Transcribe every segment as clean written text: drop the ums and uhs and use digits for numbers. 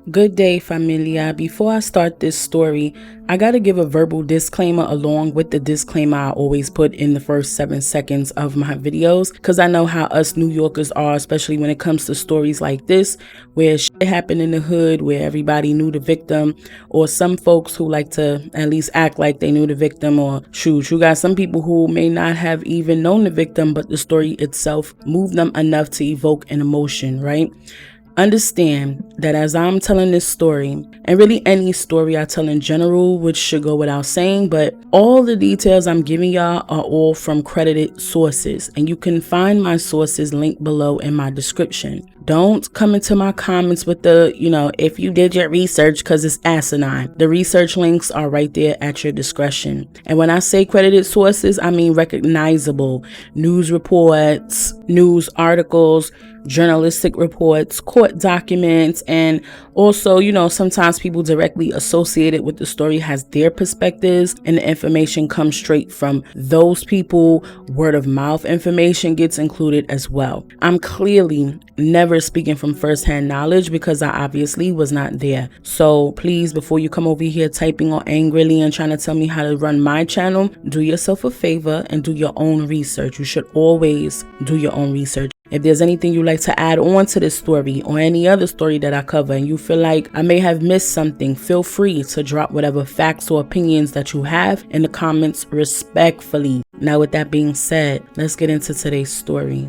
Good day, familia. Before I start this story, I gotta give a verbal disclaimer along with the disclaimer I always put in the first 7 seconds of my videos, because I know how us New Yorkers are, especially when it comes to stories like this, where shit happened in the hood, where everybody knew the victim, or some folks who like to at least act like they knew the victim, or shoot, you got some people who may not have even known the victim, but the story itself moved them enough to evoke an emotion, right? Understand that as I'm telling this story, and really any story I tell in general, which should go without saying, but all the details I'm giving y'all are all from credited sources, and you can find my sources linked below in my description. Don't come into my comments with the, if you did your research, because it's asinine. The research links are right there at your discretion. And when I say credited sources, I mean recognizable news reports, news articles, journalistic reports, court documents, and also, sometimes people directly associated with the story has their perspectives, and the information comes straight from those people. Word of mouth information gets included as well. I'm clearly never speaking from firsthand knowledge because I obviously was not there. So please, before you come over here typing or angrily and trying to tell me how to run my channel, do yourself a favor and do your own research. You should always do your own research. If there's anything you'd like to add on to this story or any other story that I cover and you feel like I may have missed something, feel free to drop whatever facts or opinions that you have in the comments respectfully. Now, with that being said, let's get into today's story.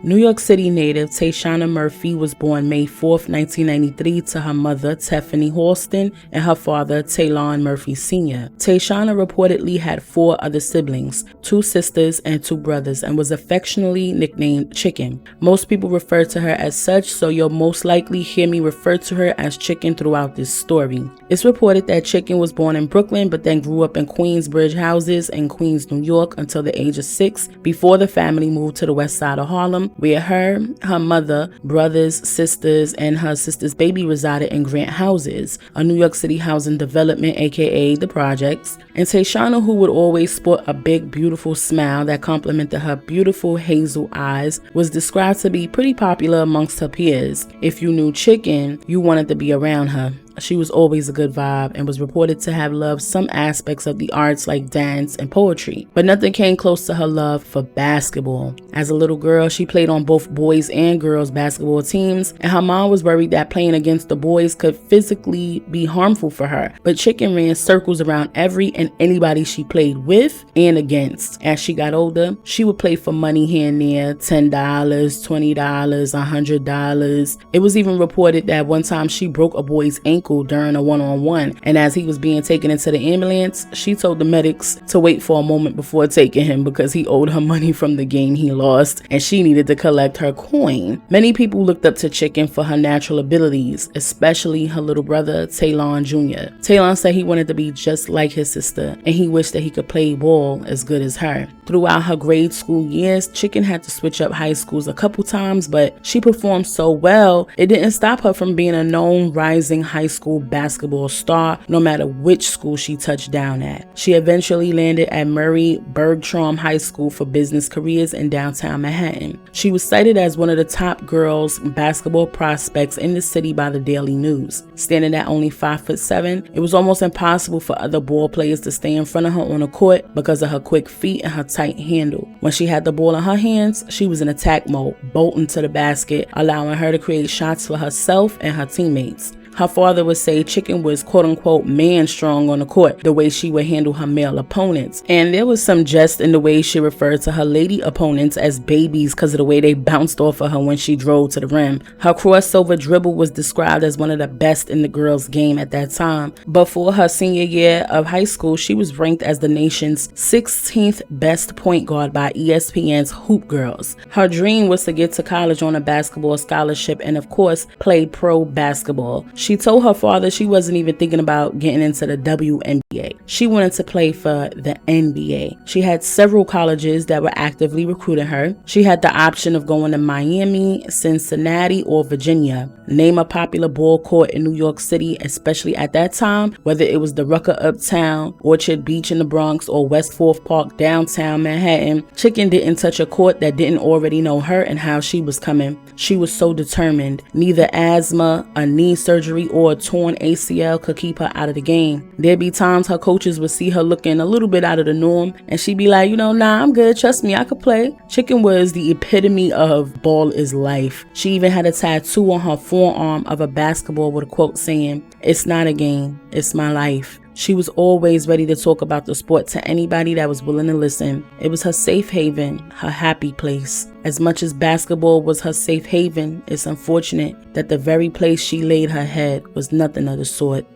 New York City native Tayshana Murphy was born May 4th, 1993 to her mother, Tiffany Halston, and her father, Talon Murphy Sr. Tayshana reportedly had 4 other siblings, 2 sisters and 2 brothers, and was affectionately nicknamed Chicken. Most people refer to her as such, so you'll most likely hear me refer to her as Chicken throughout this story. It's reported that Chicken was born in Brooklyn, but then grew up in Queensbridge houses in Queens, New York until the age of 6, before the family moved to the west side of Harlem, where her mother, brothers, sisters, and her sister's baby resided in Grant Houses, a New York City housing development, aka the projects. And Tayshana, who would always sport a big, beautiful smile that complemented her beautiful hazel eyes, was described to be pretty popular amongst her peers. If you knew Chicken, you wanted to be around her. She was always a good vibe and was reported to have loved some aspects of the arts like dance and poetry, but nothing came close to her love for basketball. As a little girl, she played on both boys and girls basketball teams, and her mom was worried that playing against the boys could physically be harmful for her. But Chicken ran circles around every and anybody she played with and against. As she got older, she would play for money here and there, $10, $20, $100. It was even reported that one time she broke a boy's ankle during a one-on-one, and as he was being taken into the ambulance, she told the medics to wait for a moment before taking him because he owed her money from the game he lost and she needed to collect her coin. Many people looked up to Chicken for her natural abilities, especially her little brother Talon Jr. Talon said he wanted to be just like his sister and he wished that he could play ball as good as her. Throughout her grade school years, Chicken had to switch up high schools a couple times, but she performed so well, it didn't stop her from being a known rising high school basketball star, no matter which school she touched down at. She eventually landed at Murray Bergtraum High School for Business Careers in downtown Manhattan. She was cited as one of the top girls basketball prospects in the city by the Daily News. Standing at only 5'7", it was almost impossible for other ball players to stay in front of her on the court because of her quick feet and her tight handle. When she had the ball in her hands, she was in attack mode, bolting to the basket, allowing her to create shots for herself and her teammates. Her father would say Chicken was quote-unquote man-strong on the court, the way she would handle her male opponents. And there was some jest in the way she referred to her lady opponents as babies because of the way they bounced off of her when she drove to the rim. Her crossover dribble was described as one of the best in the girls' game at that time. Before her senior year of high school, she was ranked as the nation's 16th best point guard by ESPN's Hoop Girls. Her dream was to get to college on a basketball scholarship and, of course, play pro basketball. She told her father she wasn't even thinking about getting into the WNBA. She wanted to play for the NBA. She had several colleges that were actively recruiting her. She had the option of going to Miami, Cincinnati, or Virginia. Name a popular ball court in New York City, especially at that time, whether it was the Rucker Uptown, Orchard Beach in the Bronx, or West 4th Park downtown Manhattan. Chicken didn't touch a court that didn't already know her and how she was coming. She was so determined. Neither asthma, a knee surgery, or a torn ACL could keep her out of the game. There'd be times her coaches would see her looking a little bit out of the norm, and she'd be like, nah, I'm good. Trust me, I could play. Chicken was the epitome of ball is life. She even had a tattoo on her forearm of a basketball with a quote saying, "It's not a game, it's my life." She was always ready to talk about the sport to anybody that was willing to listen. It was her safe haven, her happy place. As much as basketball was her safe haven, it's unfortunate that the very place she laid her head was nothing of the sort.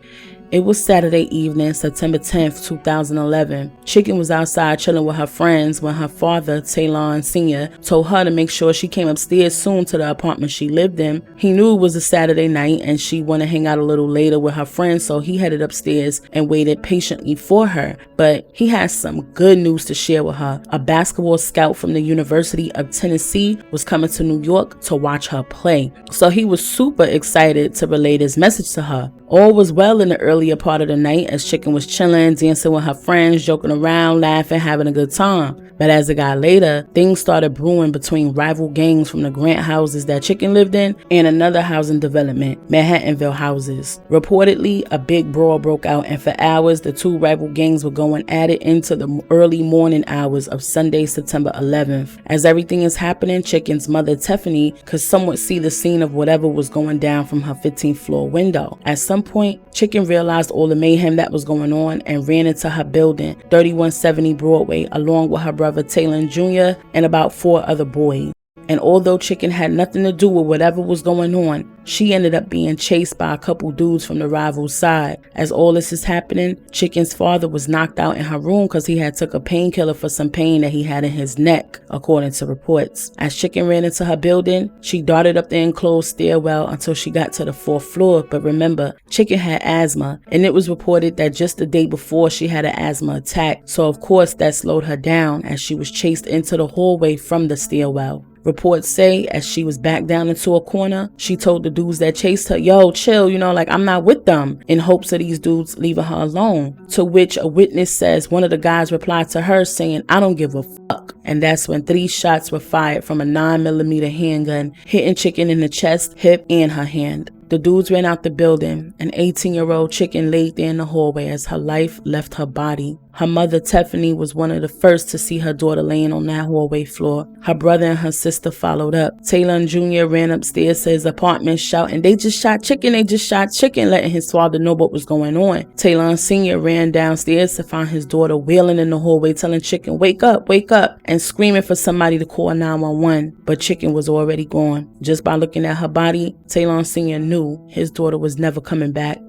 It was Saturday evening, September 10th, 2011. Chicken was outside chilling with her friends when her father, Tayshana Sr., told her to make sure she came upstairs soon to the apartment she lived in. He knew it was a Saturday night and she wanted to hang out a little later with her friends, so he headed upstairs and waited patiently for her. But he had some good news to share with her. A basketball scout from the University of Tennessee was coming to New York to watch her play. So he was super excited to relay this message to her. All was well in the earlier part of the night as Chicken was chilling, dancing with her friends, joking around, laughing, having a good time. But as it got later, things started brewing between rival gangs from the Grant houses that Chicken lived in and another housing development, Manhattanville houses. Reportedly, a big brawl broke out, and for hours, the two rival gangs were going at it into the early morning hours of Sunday, September 11th. As everything is happening, Chicken's mother, Tiffany, could somewhat see the scene of whatever was going down from her 15th floor window. At some point, Chicken realized all the mayhem that was going on and ran into her building, 3170 Broadway, along with her brother Taylor Jr. and about 4 other boys. And although Chicken had nothing to do with whatever was going on, she ended up being chased by a couple dudes from the rival side. As all this is happening, Chicken's father was knocked out in her room because he had took a painkiller for some pain that he had in his neck, according to reports. As Chicken ran into her building, she darted up the enclosed stairwell until she got to the 4th floor. But remember, Chicken had asthma, and it was reported that just the day before she had an asthma attack. So of course that slowed her down as she was chased into the hallway from the stairwell. Reports say as she was backed down into a corner, she told the dudes that chased her, "Yo, chill, like I'm not with them," in hopes of these dudes leaving her alone. To which a witness says one of the guys replied to her saying, "I don't give a fuck." And that's when 3 shots were fired from a 9mm handgun, hitting Chicken in the chest, hip, and her hand. The dudes ran out the building. An 18-year-old Chicken laid there in the hallway as her life left her body. Her mother, Tiffany, was one of the first to see her daughter laying on that hallway floor. Her brother and her sister followed up. Taylor Jr. ran upstairs to his apartment shouting, "They just shot Chicken, they just shot Chicken," letting his father know what was going on. Taylor Sr. ran downstairs to find his daughter wailing in the hallway, telling Chicken, wake up," and screaming for somebody to call 911. But Chicken was already gone. Just by looking at her body, Taylor Sr. knew his daughter was never coming back.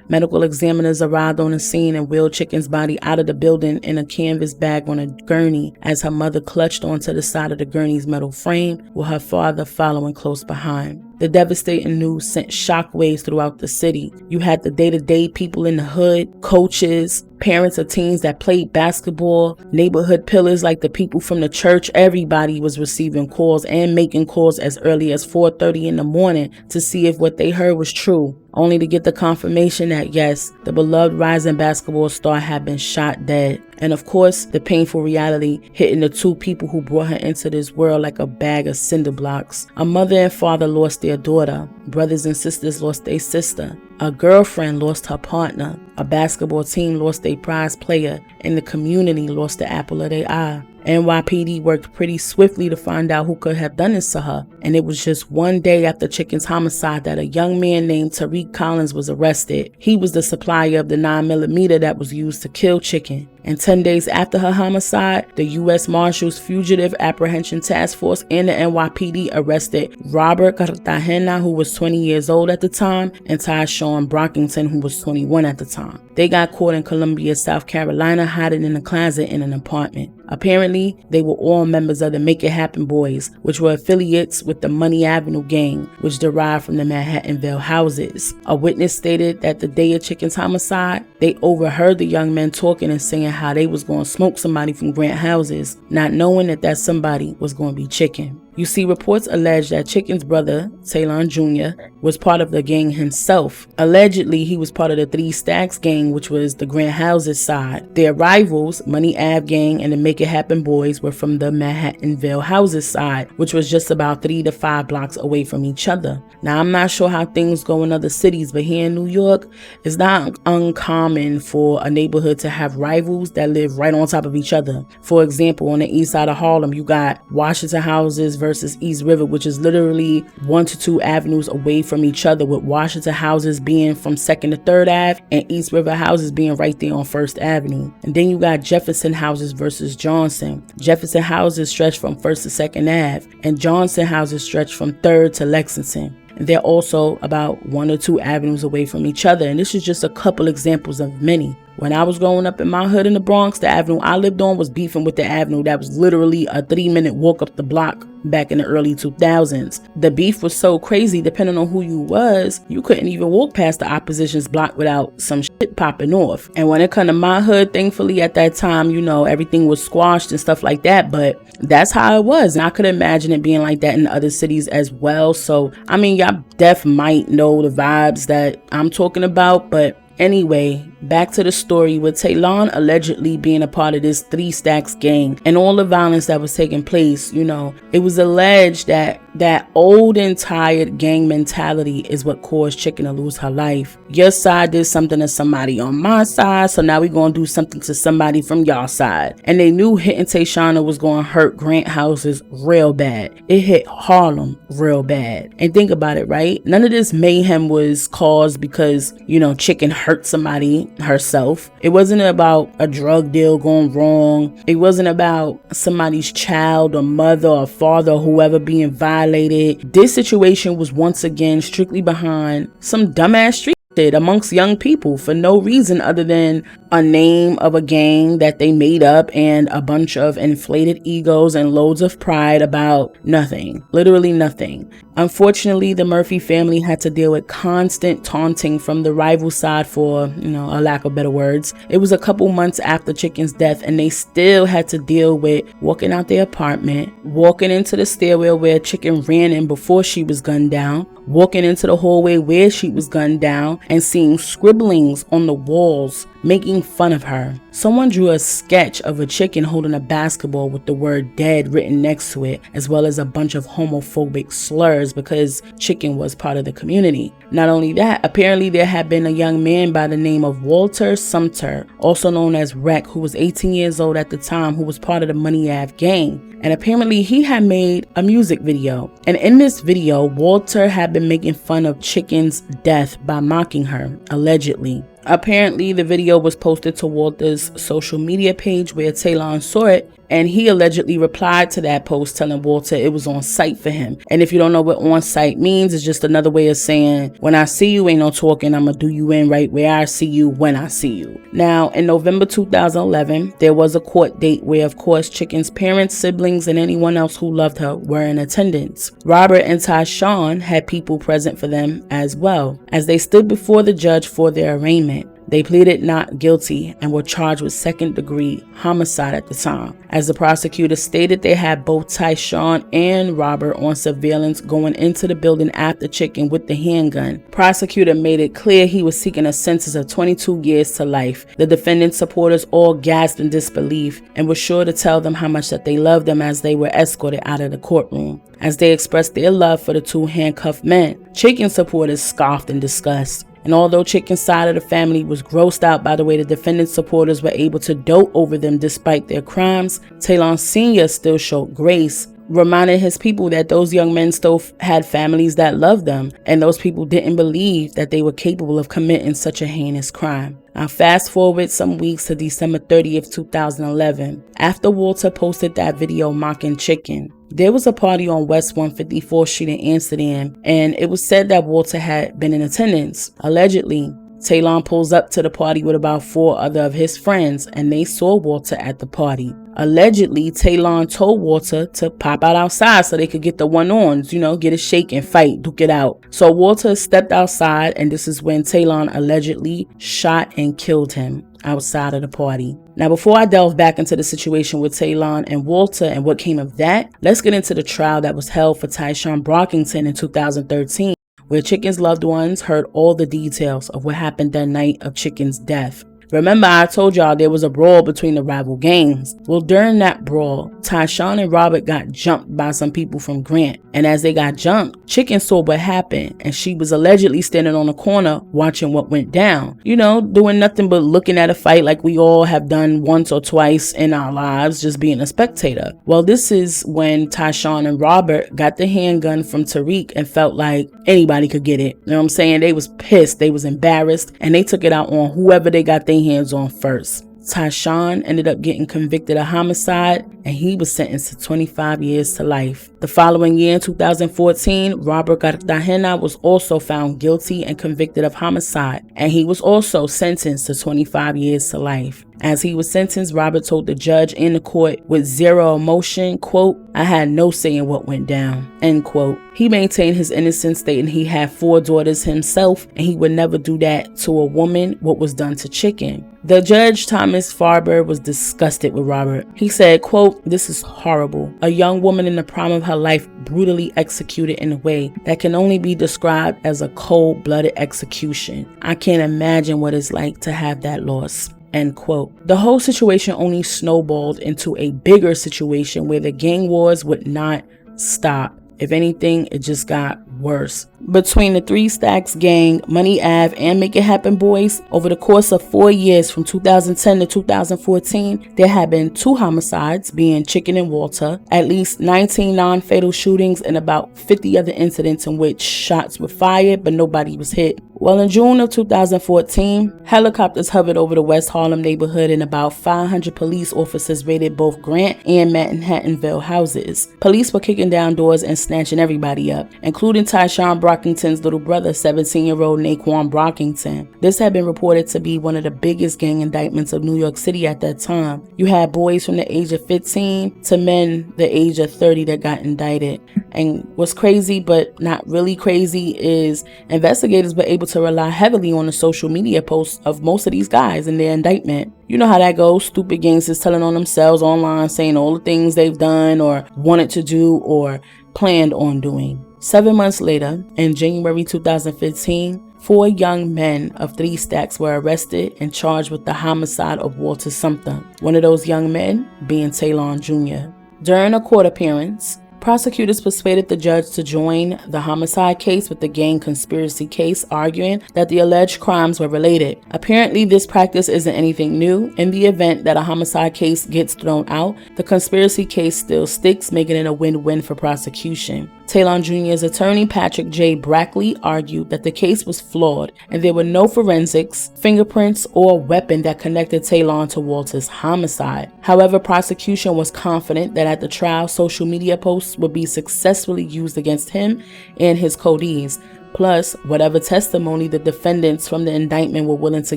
Medical examiners arrived on the scene and wheeled Chicken's body out of the building in a canvas bag on a gurney as her mother clutched onto the side of the gurney's metal frame, with her father following close behind. The devastating news sent shockwaves throughout the city. You had the day-to-day people in the hood, coaches, parents of teens that played basketball, neighborhood pillars like the people from the church. Everybody was receiving calls and making calls as early as 4:30 in the morning to see if what they heard was true, only to get the confirmation that yes, the beloved rising basketball star had been shot dead. And of course, the painful reality hitting the 2 people who brought her into this world like a bag of cinder blocks. A mother and father lost their daughter. Brothers and sisters lost their sister. A girlfriend lost her partner. A basketball team lost their prize player. And the community lost the apple of their eye. NYPD worked pretty swiftly to find out who could have done this to her. And it was just one day after Chicken's homicide that a young man named Tariq Collins was arrested. He was the supplier of the 9mm that was used to kill Chicken. And 10 days after her homicide, the U.S. Marshals Fugitive Apprehension Task Force and the NYPD arrested Robert Cartagena, who was 20 years old at the time, and Tyshawn Brockington, who was 21 at the time. They got caught in Columbia, South Carolina, hiding in a closet in an apartment. Apparently, they were all members of the Make It Happen Boys, which were affiliates with the Money Avenue gang, which derived from the Manhattanville houses. A witness stated that the day of Chicken's homicide, they overheard the young men talking and saying how they was going to smoke somebody from Grant houses, not knowing that somebody was going to be Chicken. You see, reports allege that Chicken's brother, Talon Jr., was part of the gang himself. Allegedly, he was part of the Three Stacks gang, which was the Grant Houses side. Their rivals, Money Ave gang and the Make It Happen Boys, were from the Manhattanville houses side, which was just about 3 to 5 blocks away from each other. Now, I'm not sure how things go in other cities, but here in New York, it's not uncommon for a neighborhood to have rivals that live right on top of each other. For example, on the east side of Harlem, you got Washington houses versus East River, which is literally 1 to 2 avenues away from each other, with Washington houses being from 2nd to 3rd Ave and East River houses being right there on 1st Avenue. And then you got Jefferson houses versus Johnson. Jefferson houses stretch from 1st to 2nd Ave, and Johnson houses stretch from 3rd to Lexington. And they're also about 1 or 2 avenues away from each other. And this is just a couple examples of many. When I was growing up in my hood in the Bronx, the avenue I lived on was beefing with the avenue that was literally a 3-minute walk up the block back in the early 2000s. The beef was so crazy, depending on who you was, you couldn't even walk past the opposition's block without some shit popping off. And when it come to my hood, thankfully at that time, you know, everything was squashed and stuff like that, but that's how it was. And I could imagine it being like that in other cities as well. So, I mean, y'all def might know the vibes that I'm talking about, but anyway, back to the story with Talon allegedly being a part of this Three Stacks gang and all the violence that was taking place. You know, it was alleged that old and tired gang mentality is what caused Chicken to lose her life. Your side did something to somebody on my side, so now we gonna do something to somebody from y'all side. And they knew hitting Tayshana was gonna hurt Grant houses real bad. It hit Harlem real bad. And think about it, right? None of this mayhem was caused because, you know, Chicken hurt somebody herself. It wasn't about a drug deal going wrong. It wasn't about somebody's child or mother or father or whoever being violated. This situation was once again strictly behind some dumbass street shit amongst young people for no reason other than a name of a gang that they made up and a bunch of inflated egos and loads of pride about nothing, literally nothing. Unfortunately, the Murphy family had to deal with constant taunting from the rival side for, you know, a lack of better words. It was a couple months after Chicken's death and they still had to deal with walking out their apartment, walking into the stairwell where Chicken ran in before she was gunned down, walking into the hallway where she was gunned down, and seeing scribblings on the walls making fun of her. Someone drew a sketch of a chicken holding a basketball with the word dead written next to it, as well as a bunch of homophobic slurs because Chicken was part of the community. Not only that, apparently there had been a young man by the name of Walter Sumter, also known as Wreck, who was 18 years old at the time, who was part of the Money Ave gang. And apparently he had made a music video. And in this video, Walter had been making fun of Chicken's death by mocking her, allegedly. Apparently, the video was posted to Walter's social media page where Talon saw it, and he allegedly replied to that post telling Walter it was on site for him. And if you don't know what on site means, it's just another way of saying, when I see you, ain't no talking, I'm gonna do you in right where I see you when I see you. Now, in November 2011, there was a court date where, of course, Chicken's parents, siblings, and anyone else who loved her were in attendance. Robert and Tayshana had people present for them as well. As they stood before the judge for their arraignment, they pleaded not guilty and were charged with second-degree homicide at the time. As the prosecutor stated, they had both Tayshana and Robert on surveillance going into the building after Chicken with the handgun. Prosecutor made it clear he was seeking a sentence of 22 years to life. The defendant's supporters all gasped in disbelief and were sure to tell them how much that they loved them as they were escorted out of the courtroom. As they expressed their love for the two handcuffed men, Chicken supporters scoffed in disgust. And although Chicken's side of the family was grossed out by the way the defendant's supporters were able to dote over them despite their crimes, Talon Sr. still showed grace, reminding his people that those young men still had families that loved them, and those people didn't believe that they were capable of committing such a heinous crime. Now fast forward some weeks to December 30th, 2011. After Walter posted that video mocking Chicken, there was a party on West 154th Street in Amsterdam, and it was said that Walter had been in attendance. Allegedly, Talon pulls up to the party with about 4 other of his friends, and they saw Walter at the party. Allegedly, Talon told Walter to pop out outside so they could get the one-ons, get a shake and fight, duke it out. So Walter stepped outside, and this is when Talon allegedly shot and killed him outside of the party. Now, before I delve back into the situation with Talon and Walter and what came of that, let's get into the trial that was held for Tayshana Brockington in 2013, where Chicken's loved ones heard all the details of what happened that night of Chicken's death. Remember, I told y'all there was a brawl between the rival gangs. Well, during that brawl, Tayshana and Robert got jumped by some people from Grant. And as they got jumped, Chicken saw what happened, and she was allegedly standing on the corner watching what went down. Doing nothing but looking at a fight like we all have done once or twice in our lives, just being a spectator. Well, this is when Tayshana and Robert got the handgun from Tariq and felt like anybody could get it. You know what I'm saying? They was pissed, they was embarrassed, and they took it out on whoever they got their hands on first. Tayshana ended up getting convicted of homicide, and he was sentenced to 25 years to life. The following year, in 2014, Robert Cartagena was also found guilty and convicted of homicide, and he was also sentenced to 25 years to life. As he was sentenced, Robert told the judge in the court with zero emotion, quote, "I had no say in what went down," end quote. He maintained his innocence, stating he had 4 daughters himself, and he would never do that to a woman what was done to Chicken. The judge, Thomas Farber, was disgusted with Robert. He said, quote, "This is horrible. A young woman in the prime of her life brutally executed in a way that can only be described as a cold-blooded execution. I can't imagine what it's like to have that loss." End quote. The whole situation only snowballed into a bigger situation where the gang wars would not stop. If anything, it just got worse. Between the Three Stacks gang, Money Ave, and Make It Happen boys, over the course of 4 years from 2010 to 2014, there had been 2 homicides, being Chicken and Walter, at least 19 non-fatal shootings, and about 50 other incidents in which shots were fired but nobody was hit. Well, in June of 2014, helicopters hovered over the West Harlem neighborhood, and about 500 police officers raided both Grant and Manhattanville houses. Police were kicking down doors and snatching everybody up, including Tayshana Brockington's little brother, 17-year-old Naquan Brockington. This had been reported to be one of the biggest gang indictments of New York City at that time. You had boys from the age of 15 to men the age of 30 that got indicted. And what's crazy but not really crazy is investigators were able to rely heavily on the social media posts of most of these guys in their indictment. You know how that goes. Stupid gangsters telling on themselves online, saying all the things they've done or wanted to do or planned on doing. 7 months later, in January 2015, 4 young men of Three Stacks were arrested and charged with the homicide of Walter Sumter, one of those young men being Talon Jr. During a court appearance, prosecutors persuaded the judge to join the homicide case with the gang conspiracy case, arguing that the alleged crimes were related. Apparently, this practice isn't anything new. In the event that a homicide case gets thrown out, the conspiracy case still sticks, making it a win-win for prosecution. Talon Jr.'s attorney, Patrick J. Brackley, argued that the case was flawed and there were no forensics, fingerprints, or weapon that connected Talon to Walter's homicide. However, prosecution was confident that at the trial, social media posts would be successfully used against him and his codees, plus whatever testimony the defendants from the indictment were willing to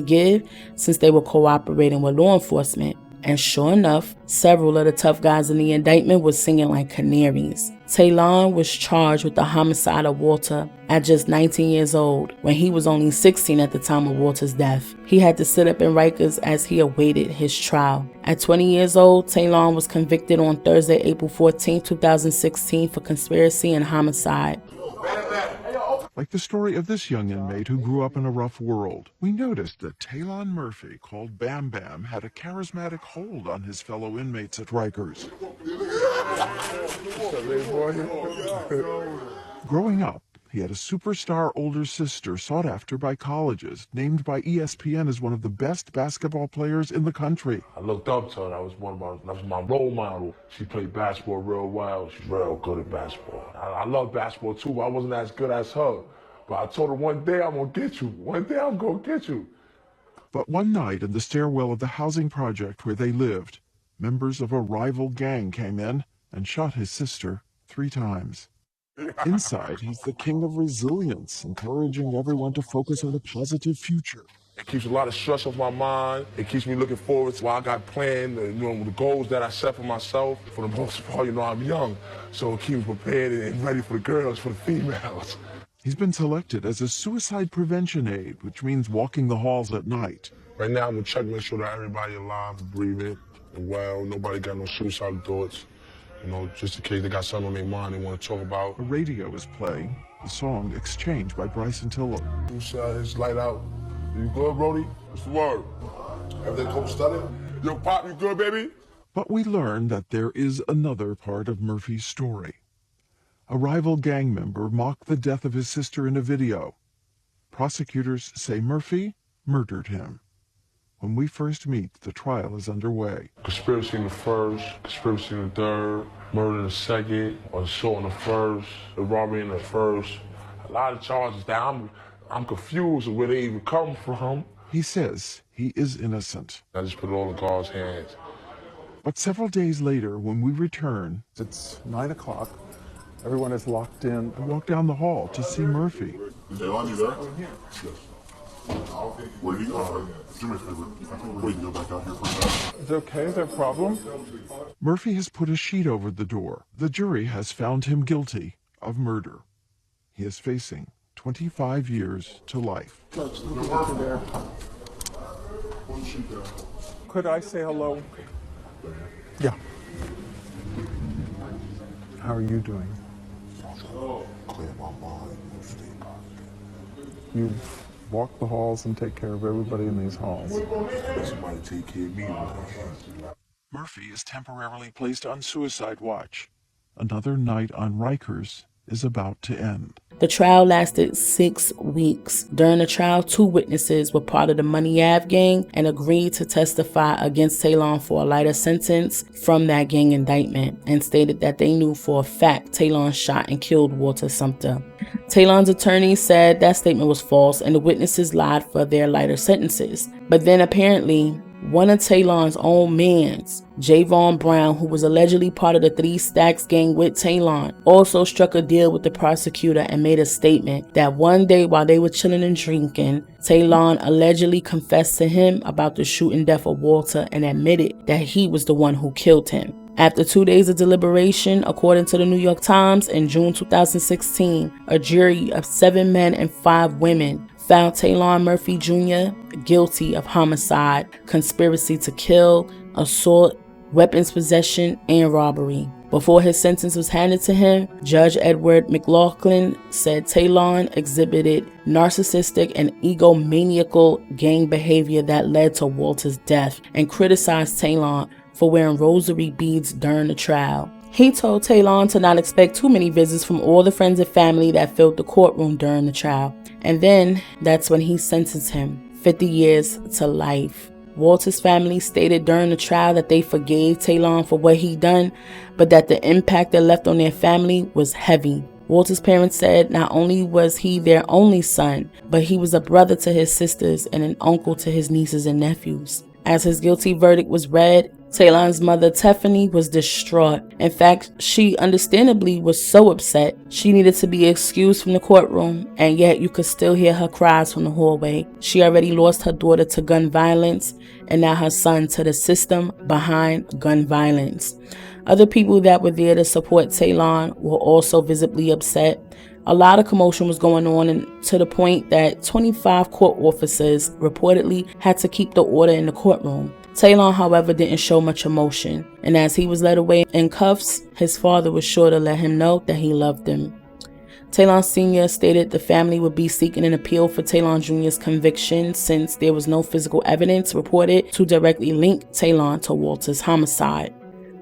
give, since they were cooperating with law enforcement. And sure enough, several of the tough guys in the indictment was singing like canaries. Talon was charged with the homicide of Walter at just 19 years old, when he was only 16 at the time of Walter's death. He had to sit up in Rikers as he awaited his trial. At 20 years old, Talon was convicted on Thursday, April 14, 2016 for conspiracy and homicide. Like the story of this young inmate who grew up in a rough world, we noticed that Talon Murphy, called Bam Bam, had a charismatic hold on his fellow inmates at Rikers. Growing up, he had a superstar older sister sought after by colleges, named by ESPN as one of the best basketball players in the country. I looked up to her. That was my role model. She played basketball real well. She's real good at basketball. I love basketball too. I wasn't as good as her. But I told her, one day I'm going to get you. One day I'm going to get you. But one night in the stairwell of the housing project where they lived, members of a rival gang came in and shot his sister 3 times. Inside, he's the king of resilience, encouraging everyone to focus on a positive future. It keeps a lot of stress off my mind. It keeps me looking forward to what I got planned, the goals that I set for myself. For the most part, I'm young, so it keeps me prepared and ready for the girls, for the females. He's been selected as a suicide prevention aide, which means walking the halls at night. Right now, I'm gonna check, make sure that everybody alive, breathing, and well, nobody got no suicidal thoughts. Just in case they got something on their mind they want to talk about. A radio is playing, the song Exchange by Bryson Tiller. It's light out. You good, Brody? What's the word? Everything copacetic? Yo, Pop, you good, baby? But we learn that there is another part of Murphy's story. A rival gang member mocked the death of his sister in a video. Prosecutors say Murphy murdered him. When we first meet, the trial is underway. Conspiracy in the first, conspiracy in the third, murder in the second, assault in the first, the robbery in the first. A lot of charges that I'm confused with where they even come from. He says he is innocent. I just put it all in God's hands. But several days later, when we return, it's 9 o'clock. Everyone is locked in. I walk down the hall to see Murphy. Is Elon there? Yes. Where did he go? Do me a favor. I think we're going to go back out here for a second. Is it okay? Is there a problem? Murphy has put a sheet over the door. The jury has found him guilty of murder. He is facing 25 years to life. Could I say hello? Yeah. How are you doing? Clear my mind. You walk the halls and take care of everybody in these halls. Somebody take care of me. Murphy is temporarily placed on suicide watch. Another night on Rikers is about to end. The trial lasted 6 weeks. During the trial, 2 witnesses were part of the Money Ave gang and agreed to testify against Talon for a lighter sentence from that gang indictment, and stated that they knew for a fact Talon shot and killed Walter Sumter. Talon's attorney said that statement was false and the witnesses lied for their lighter sentences. But then apparently, one of Talon's own mans, Javon Brown, who was allegedly part of the 3 Stacks gang with Talon, also struck a deal with the prosecutor and made a statement that one day while they were chilling and drinking, Talon allegedly confessed to him about the shooting death of Walter and admitted that he was the one who killed him. After 2 days of deliberation, according to the New York Times, in June 2016, a jury of 7 men and 5 women found Talon Murphy Jr. guilty of homicide, conspiracy to kill, assault, weapons possession, and robbery. Before his sentence was handed to him, Judge Edward McLaughlin said Talon exhibited narcissistic and egomaniacal gang behavior that led to Walter's death, and criticized Talon for wearing rosary beads during the trial. He told Talon to not expect too many visits from all the friends and family that filled the courtroom during the trial. And then that's when he sentenced him 50 years to life. Walter's family stated during the trial that they forgave Talon for what he done, but that the impact it left on their family was heavy. Walter's parents said not only was he their only son, but he was a brother to his sisters and an uncle to his nieces and nephews. As his guilty verdict was read, Talon's mother, Tiffany, was distraught. In fact, she understandably was so upset she needed to be excused from the courtroom, and yet you could still hear her cries from the hallway. She already lost her daughter to gun violence, and now her son to the system behind gun violence. Other people that were there to support Talon were also visibly upset. A lot of commotion was going on, and to the point that 25 court officers reportedly had to keep the order in the courtroom. Talon, however, didn't show much emotion, and as he was led away in cuffs, his father was sure to let him know that he loved him. Talon Sr. stated the family would be seeking an appeal for Talon Jr.'s conviction since there was no physical evidence reported to directly link Talon to Walter's homicide.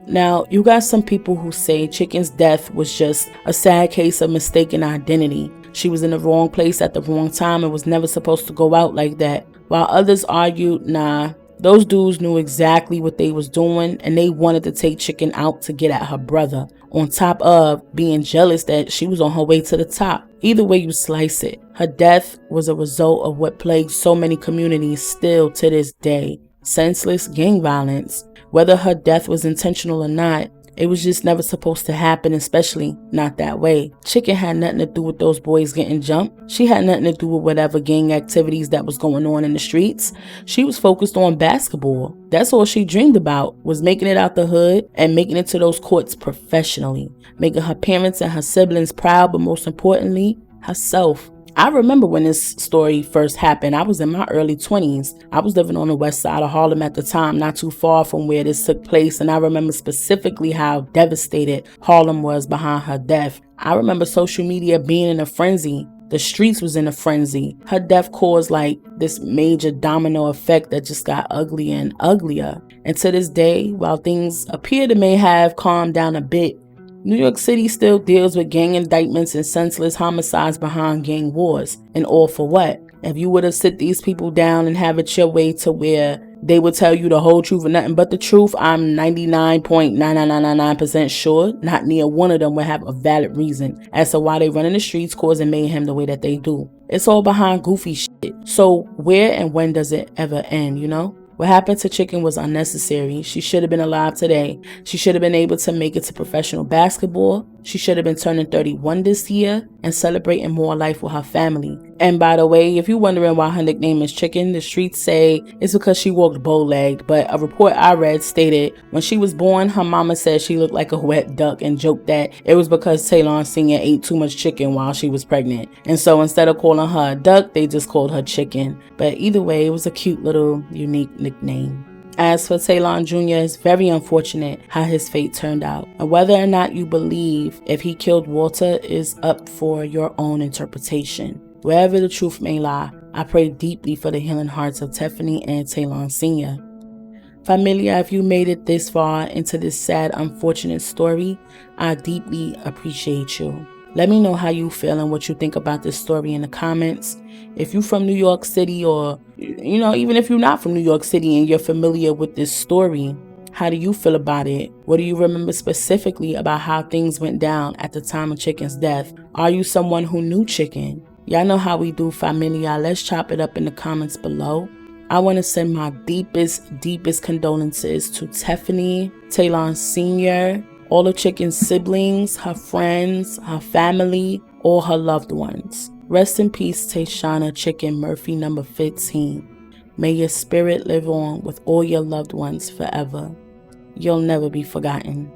Now, you got some people who say Chicken's death was just a sad case of mistaken identity. She was in the wrong place at the wrong time and was never supposed to go out like that. While others argued, nah, those dudes knew exactly what they was doing and they wanted to take Chicken out to get at her brother, on top of being jealous that she was on her way to the top. Either way you slice it, her death was a result of what plagues so many communities still to this day: senseless gang violence. Whether her death was intentional or not, It was just never supposed to happen, especially not that way. Chicken had nothing to do with those boys getting jumped. She had nothing to do with whatever gang activities that was going on in the streets. She was focused on basketball. That's all she dreamed about, was making it out the hood and making it to those courts professionally, making her parents and her siblings proud, but most importantly, herself. I remember when this story first happened. I was in my early 20s. I was living on the west side of Harlem at the time, not too far from where this took place, and I remember specifically how devastated Harlem was behind her death. I remember social media being in a frenzy. The streets was in a frenzy. Her death caused like this major domino effect that just got uglier and uglier. And to this day, while things appear to may have calmed down a bit, New York City still deals with gang indictments and senseless homicides behind gang wars. And all for what? If you would have sit these people down and have it your way to where they would tell you the whole truth and nothing but the truth, I'm 99.99999% sure not near one of them would have a valid reason as to why they run in the streets causing mayhem the way that they do. It's all behind goofy shit. So where and when does it ever end, you know? What happened to Chicken was unnecessary. She should have been alive today. She should have been able to make it to professional basketball. She should have been turning 31 this year and celebrating more life with her family. And by the way, if you're wondering why her nickname is Chicken, the streets say it's because she walked bow-legged. But a report I read stated when she was born, her mama said she looked like a wet duck and joked that it was because Tayshana Sr. ate too much chicken while she was pregnant. And so instead of calling her a duck, they just called her Chicken. But either way, it was a cute little unique nickname. As for Tayshana Jr., it's very unfortunate how his fate turned out. And whether or not you believe if he killed Walter is up for your own interpretation. Wherever the truth may lie, I pray deeply for the healing hearts of Tiffany and Tayshana Sr. Familia, if you made it this far into this sad, unfortunate story, I deeply appreciate you. Let me know how you feel and what you think about this story in the comments. If you're from New York City, or, you know, even if you're not from New York City and you're familiar with this story, how do you feel about it? What do you remember specifically about how things went down at the time of Chicken's death? Are you someone who knew Chicken? Y'all know how we do, familia. Let's chop it up in the comments below. I want to send my deepest condolences to Tiffany, Tayshana Sr., all of Chicken's siblings, her friends, her family, all her loved ones. Rest in peace, Tayshana Chicken Murphy, number 15. May your spirit live on with all your loved ones forever. You'll never be forgotten.